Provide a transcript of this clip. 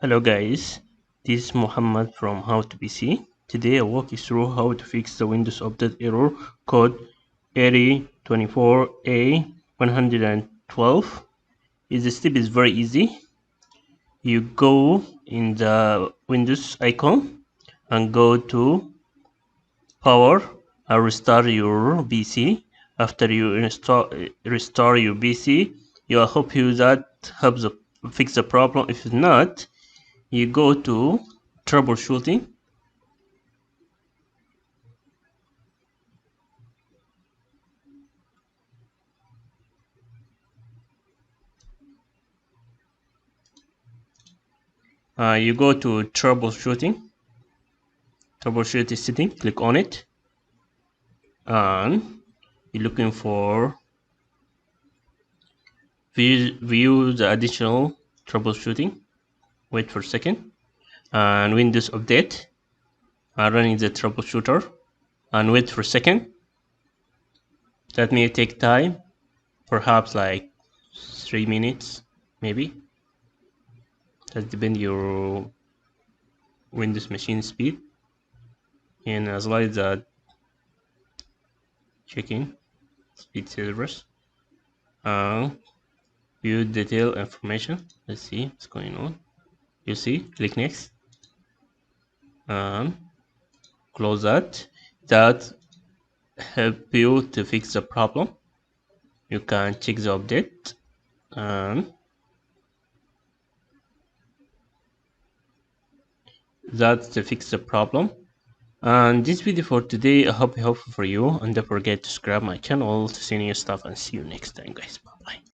Hello guys, this is Muhammad from How to PC. Today I'll walk you through how to fix the Windows Update error code 8024A112. The step is very easy. You go in the Windows icon and go to Power and restart your PC. After you restore your PC, I hope you that helps fix the problem. If not, you go to troubleshooting. You go to troubleshooting setting, click on it, and you're looking for view the additional troubleshooting. Wait for a second, and Windows Update, running the troubleshooter, and wait for a second. That may take time, perhaps like 3 minutes, maybe. That depends your Windows machine speed. And as well as that, checking speed servers. View detail information. Let's see what's going on. You see, click next and close that. That help you to fix the problem. You can check the update and that's to fix the problem. And this video for today I hope helpful for you, and don't forget to subscribe my channel to see new stuff, and see you next time guys. Bye bye.